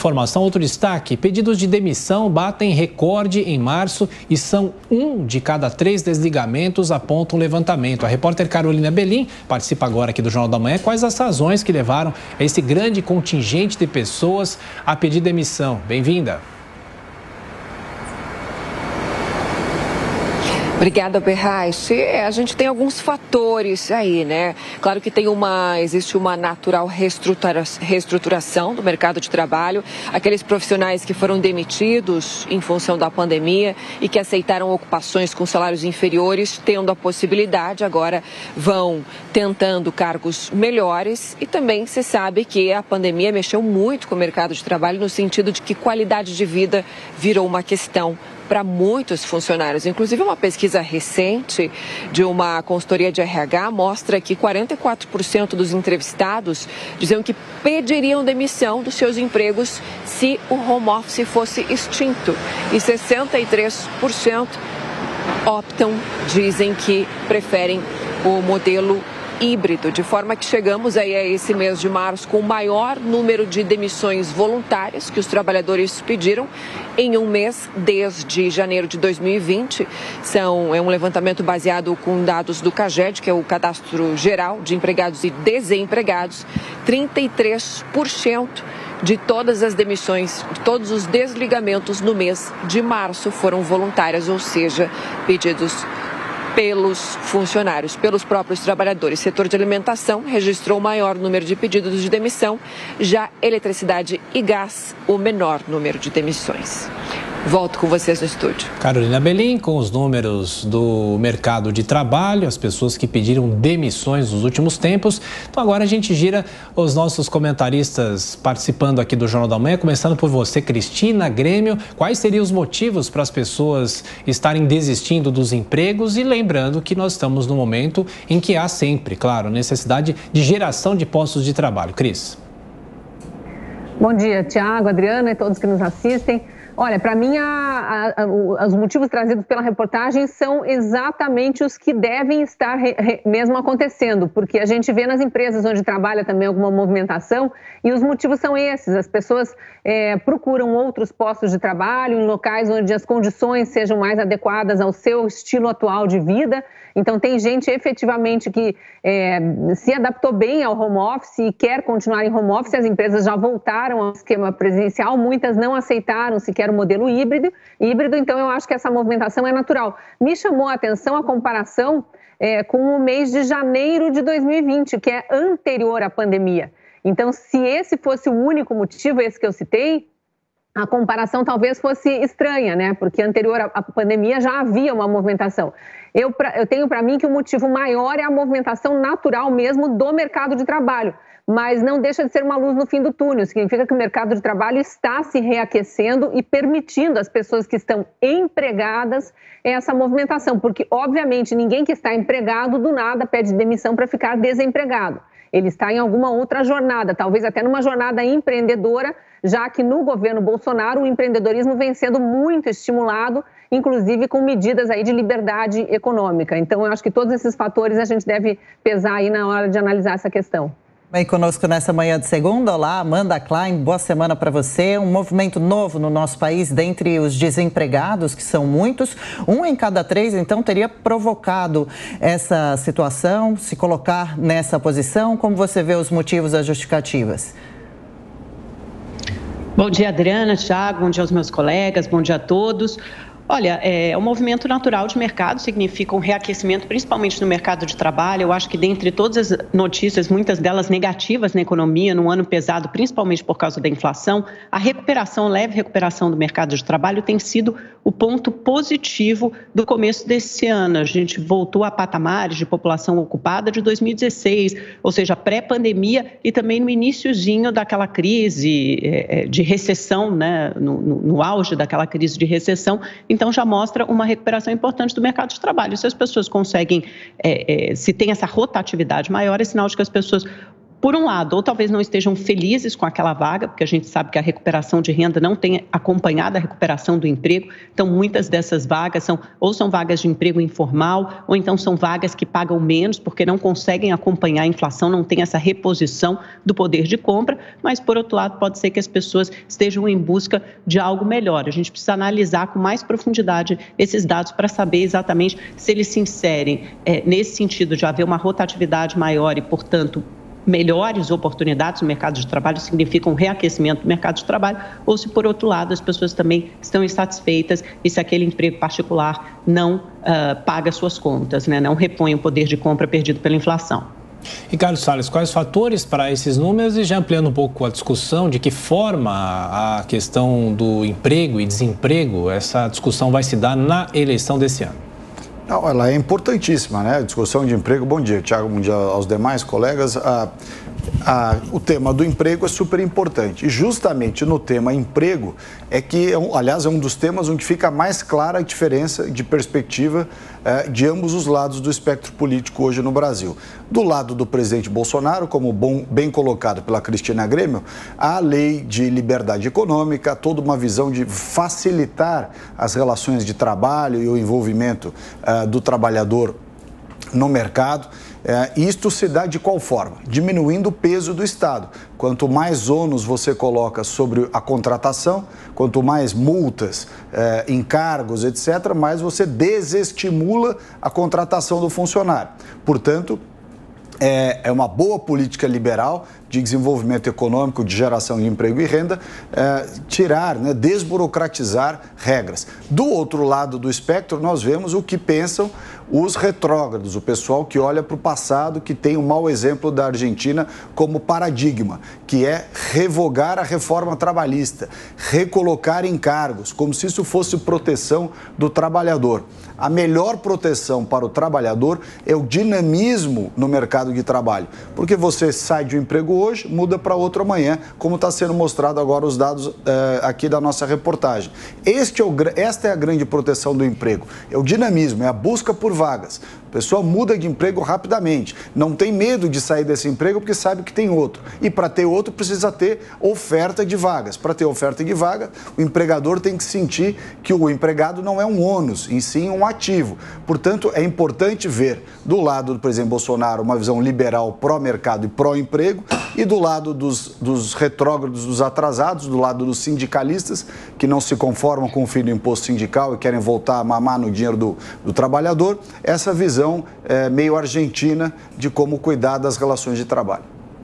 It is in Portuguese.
informação, outro destaque: pedidos de demissão batem recorde em março e são 1 de cada 3 desligamentos, aponta um levantamento. A repórter Carolina Belim participa agora aqui do Jornal da Manhã. Quais as razões que levaram esse grande contingente de pessoas a pedir demissão? Bem-vinda. Obrigada, Berraiche. A gente tem alguns fatores aí, né? Claro que existe uma natural reestruturação do mercado de trabalho. Aqueles profissionais que foram demitidos em função da pandemia e que aceitaram ocupações com salários inferiores, tendo a possibilidade, agora vão tentando cargos melhores. E também se sabe que a pandemia mexeu muito com o mercado de trabalho no sentido de que qualidade de vida virou uma questão para muitos funcionários. Inclusive, uma pesquisa recente de uma consultoria de RH mostra que 44% dos entrevistados diziam que pediriam demissão dos seus empregos se o home office fosse extinto. E 63% dizem que preferem o modelo híbrido, de forma que chegamos aí a esse mês de março com o maior número de demissões voluntárias que os trabalhadores pediram em um mês desde janeiro de 2020. É um levantamento baseado com dados do CAGED, que é o Cadastro Geral de Empregados e Desempregados. 33% de todas as demissões, de todos os desligamentos no mês de março foram voluntárias, ou seja, pedidos pelos funcionários, pelos próprios trabalhadores. O setor de alimentação registrou o maior número de pedidos de demissão, já eletricidade e gás, o menor número de demissões. Volto com vocês no estúdio. Carolina Belim, com os números do mercado de trabalho, as pessoas que pediram demissões nos últimos tempos. Então agora a gente gira os nossos comentaristas participando aqui do Jornal da Manhã, começando por você, Cristina, Grêmio. Quais seriam os motivos para as pessoas estarem desistindo dos empregos? E lembrando que nós estamos no momento em que há sempre, claro, necessidade de geração de postos de trabalho. Cris. Bom dia, Tiago, Adriana e todos que nos assistem. Olha, para mim, os motivos trazidos pela reportagem são exatamente os que devem estar mesmo acontecendo, porque a gente vê nas empresas onde trabalha também alguma movimentação e os motivos são esses. As pessoas procuram outros postos de trabalho em locais onde as condições sejam mais adequadas ao seu estilo atual de vida. Então, tem gente efetivamente que se adaptou bem ao home office e quer continuar em home office. As empresas já voltaram ao esquema presencial, muitas não aceitaram sequer o modelo híbrido, então eu acho que essa movimentação é natural. Me chamou a atenção a comparação com o mês de janeiro de 2020, que é anterior à pandemia. Então, se esse fosse o único motivo, esse que eu citei, a comparação talvez fosse estranha, né? Porque anterior à pandemia já havia uma movimentação. Eu tenho para mim que o motivo maior é a movimentação natural mesmo do mercado de trabalho, mas não deixa de ser uma luz no fim do túnel. Significa que o mercado de trabalho está se reaquecendo e permitindo às pessoas que estão empregadas essa movimentação, porque obviamente ninguém que está empregado do nada pede demissão para ficar desempregado. Ele está em alguma outra jornada, talvez até numa jornada empreendedora, já que no governo Bolsonaro o empreendedorismo vem sendo muito estimulado, inclusive com medidas aí de liberdade econômica. Então, eu acho que todos esses fatores a gente deve pesar aí na hora de analisar essa questão. Bem, conosco nessa manhã de segunda, olá, Amanda Klein, boa semana para você. Um movimento novo no nosso país, dentre os desempregados, que são muitos, 1 em cada 3, então, teria provocado essa situação, se colocar nessa posição. Como você vê os motivos, as justificativas? Bom dia, Adriana, Thiago, bom dia aos meus colegas, bom dia a todos. Olha, o movimento natural de mercado significa um reaquecimento, principalmente no mercado de trabalho. Eu acho que dentre todas as notícias, muitas delas negativas na economia, num ano pesado, principalmente por causa da inflação, a leve recuperação do mercado de trabalho tem sido o ponto positivo do começo desse ano. A gente voltou a patamares de população ocupada de 2016, ou seja, pré-pandemia e também no iniciozinho daquela crise de recessão, né, no auge daquela crise de recessão. Então, já mostra uma recuperação importante do mercado de trabalho. Se as pessoas conseguem, se tem essa rotatividade maior, é sinal de que as pessoas por um lado, ou talvez não estejam felizes com aquela vaga, porque a gente sabe que a recuperação de renda não tem acompanhado a recuperação do emprego, então muitas dessas vagas são vagas de emprego informal, ou então são vagas que pagam menos, porque não conseguem acompanhar a inflação, não tem essa reposição do poder de compra, mas por outro lado pode ser que as pessoas estejam em busca de algo melhor. A gente precisa analisar com mais profundidade esses dados para saber exatamente se eles se inserem nesse sentido de haver uma rotatividade maior e, portanto, melhores oportunidades no mercado de trabalho significam um reaquecimento do mercado de trabalho, ou se, por outro lado, as pessoas também estão insatisfeitas e se aquele emprego particular não paga suas contas, né? Não repõe o poder de compra perdido pela inflação. Ricardo Salles, quais os fatores para esses números e já ampliando um pouco a discussão, de que forma a questão do emprego e desemprego, essa discussão vai se dar na eleição desse ano? Não, ela é importantíssima, né? Discussão de emprego. Bom dia, Tiago. Bom dia aos demais colegas. O tema do emprego é super importante. E justamente no tema emprego é que, aliás, é um dos temas onde fica mais clara a diferença de perspectiva de ambos os lados do espectro político hoje no Brasil. Do lado do presidente Bolsonaro, como bem colocado pela Cristina Grêmio, a lei de liberdade econômica, toda uma visão de facilitar as relações de trabalho e o envolvimento do trabalhador no mercado. Isto se dá de qual forma? Diminuindo o peso do Estado. Quanto mais ônus você coloca sobre a contratação, quanto mais multas, encargos, etc., mais você desestimula a contratação do funcionário. Portanto, é uma boa política liberal de desenvolvimento econômico, de geração de emprego e renda, desburocratizar regras. Do outro lado do espectro, nós vemos o que pensam os retrógrados, o pessoal que olha para o passado, que tem o mau exemplo da Argentina como paradigma, que é revogar a reforma trabalhista, recolocar encargos, como se isso fosse proteção do trabalhador. A melhor proteção para o trabalhador é o dinamismo no mercado de trabalho, porque você sai de um emprego hoje, muda para outro amanhã, como está sendo mostrado agora os dados aqui da nossa reportagem. Esta é a grande proteção do emprego, é o dinamismo, é a busca por vagas. A pessoa muda de emprego rapidamente, não tem medo de sair desse emprego porque sabe que tem outro. E para ter outro precisa ter oferta de vagas. Para ter oferta de vaga, o empregador tem que sentir que o empregado não é um ônus, em sim um ativo. Portanto, é importante ver do lado do presidente Bolsonaro uma visão liberal pró-mercado e pró-emprego e do lado dos retrógrados, dos atrasados, do lado dos sindicalistas que não se conformam com o fim do imposto sindical e querem voltar a mamar no dinheiro do trabalhador, essa visão meio argentina de como cuidar das relações de trabalho.